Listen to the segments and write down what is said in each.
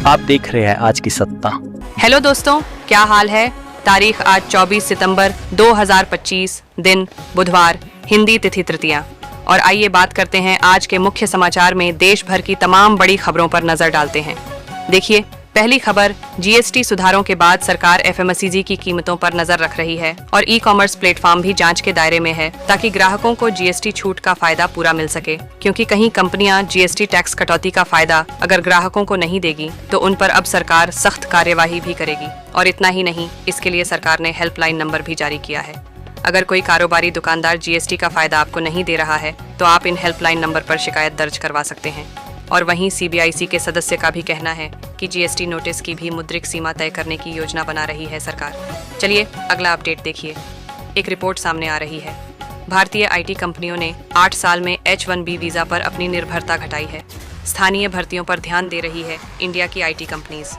आप देख रहे हैं आज की सत्ता। हेलो दोस्तों, क्या हाल है। तारीख आज 24 सितंबर 2025, दिन बुधवार, हिंदी तिथि तृतीया। और आइए बात करते हैं आज के मुख्य समाचार में देश भर की तमाम बड़ी खबरों पर नजर डालते हैं। देखिए, पहली खबर, जीएसटी सुधारों के बाद सरकार एफएमसीजी की कीमतों पर नजर रख रही है और ई कॉमर्स प्लेटफॉर्म भी जांच के दायरे में है ताकि ग्राहकों को जीएसटी छूट का फायदा पूरा मिल सके, क्योंकि कहीं कंपनियां जीएसटी टैक्स कटौती का फायदा अगर ग्राहकों को नहीं देगी तो उन पर अब सरकार सख्त कार्यवाही भी करेगी। और इतना ही नहीं, इसके लिए सरकार ने हेल्पलाइन नंबर भी जारी किया है। अगर कोई कारोबारी दुकानदार जीएसटी का फायदा आपको नहीं दे रहा है तो आप इन हेल्पलाइन नंबर पर शिकायत दर्ज करवा सकते हैं। और वहीं सीबीआईसी के सदस्य का भी कहना है कि जीएसटी नोटिस की भी मुद्रिक सीमा तय करने की योजना बना रही है सरकार। चलिए अगला अपडेट देखिए। एक रिपोर्ट सामने आ रही है। भारतीय आईटी कंपनियों ने 8 साल में H1B वीजा पर अपनी निर्भरता घटाई है। स्थानीय भर्तियों पर ध्यान दे रही है इंडिया की आईटी कंपनीज।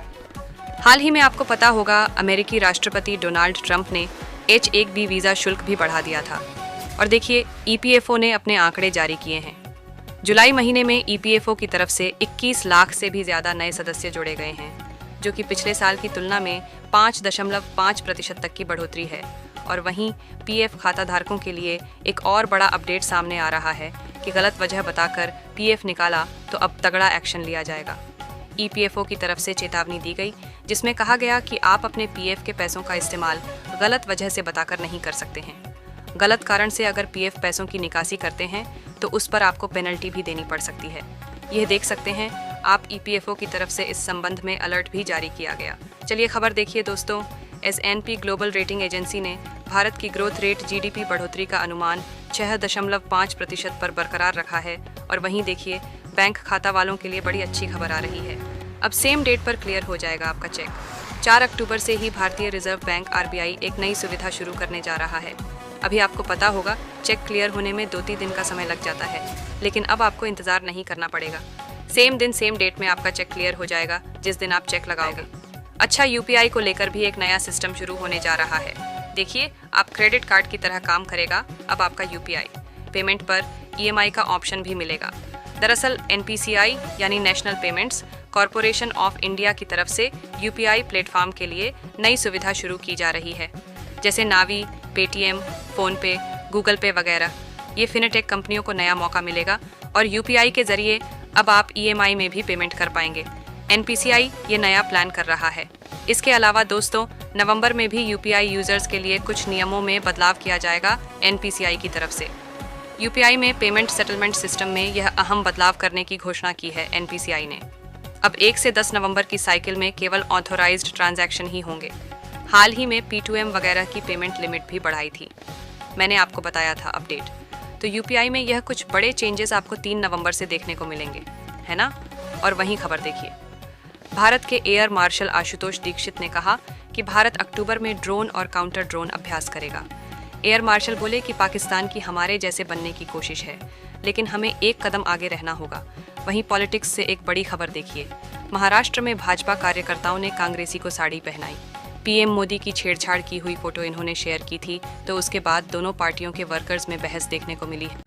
हाल ही में आपको पता होगा, अमेरिकी राष्ट्रपति डोनाल्ड ट्रंप ने H1B वीजा शुल्क भी बढ़ा दिया था। और देखिए, ईपीएफओ ने अपने आंकड़े जारी किए हैं। जुलाई महीने में ईपीएफओ की तरफ से 21 लाख से भी ज्यादा नए सदस्य जोड़े गए हैं, जो कि पिछले साल की तुलना में 5.5% तक की बढ़ोतरी है। और वहीं पीएफ खाता धारकों के लिए एक और बड़ा अपडेट सामने आ रहा है कि गलत वजह बताकर पीएफ निकाला तो अब तगड़ा एक्शन लिया जाएगा। ईपीएफओ की तरफ से चेतावनी दी गई, जिसमें कहा गया कि आप अपने पीएफ के पैसों का इस्तेमाल गलत वजह से बताकर नहीं कर सकते हैं। गलत कारण से अगर पीएफ पैसों की निकासी करते हैं तो उस पर आपको पेनल्टी भी देनी पड़ सकती है। यह देख सकते हैं आप, ईपीएफओ की तरफ से इस संबंध में अलर्ट भी जारी किया गया। चलिए खबर देखिए दोस्तों। S&P ग्लोबल रेटिंग एजेंसी ने भारत की ग्रोथ रेट जीडीपी बढ़ोतरी का अनुमान 6.5% पर बरकरार रखा है। और वहीं देखिए, बैंक खाता वालों के लिए बड़ी अच्छी खबर आ रही है। अब सेम डेट पर क्लियर हो जाएगा आपका चेक। 4 अक्टूबर से ही भारतीय रिजर्व बैंक RBI एक नई सुविधा शुरू करने जा रहा है। अभी आपको पता होगा, चेक क्लियर होने में 2-3 दिन का समय लग जाता है, लेकिन अब आपको इंतजार नहीं करना पड़ेगा। सेम दिन सेम डेट में आपका चेक क्लियर हो जाएगा जिस दिन आप चेक लगाओगे। अच्छा, यूपीआई को लेकर भी एक नया सिस्टम शुरू होने जा रहा है। देखिए, आप क्रेडिट कार्ड की तरह काम करेगा अब आपका यूपीआई। पेमेंट पर EMI का ऑप्शन भी मिलेगा। दरअसल NPCI यानी national payments corporation of India की तरफ से यूपीआई प्लेटफॉर्म के लिए नई सुविधा शुरू की जा रही है, जैसे नावी, पेटीएम, फोनपे, गूगल पे वगैरह। ये फिनटेक कंपनियों को नया मौका मिलेगा और यूपीआई के जरिए अब आप EMI में भी पेमेंट कर पाएंगे। NPCI ये नया प्लान कर रहा है। इसके अलावा दोस्तों, नवंबर में भी यूपीआई यूजर्स के लिए कुछ नियमों में बदलाव किया जाएगा NPCI की तरफ से। यूपीआई में पेमेंट सेटलमेंट सिस्टम में यह अहम बदलाव करने की घोषणा की है NPCI ने। अब 1 से 10 नवंबर की साइकिल में केवल ऑथोराइज्ड ट्रांजैक्शन ही होंगे। हाल ही में P2M वगैरह की पेमेंट लिमिट भी बढ़ाई थी, मैंने आपको बताया था अपडेट। तो यूपीआई में यह कुछ बड़े चेंजेस आपको 3 नवंबर से देखने को मिलेंगे, है ना। और वहीं खबर देखिए, भारत के एयर मार्शल आशुतोष दीक्षित ने कहा कि भारत अक्टूबर में ड्रोन और काउंटर ड्रोन अभ्यास करेगा। एयर मार्शल बोले कि पाकिस्तान की हमारे जैसे बनने की कोशिश है, लेकिन हमें एक कदम आगे रहना होगा। वहीं पॉलिटिक्स से एक बड़ी खबर देखिए। महाराष्ट्र में भाजपा कार्यकर्ताओं ने कांग्रेसी को साड़ी पहनाई। पीएम मोदी की छेड़छाड़ की हुई फोटो इन्होंने शेयर की थी, तो उसके बाद दोनों पार्टियों के वर्कर्स में बहस देखने को मिली है।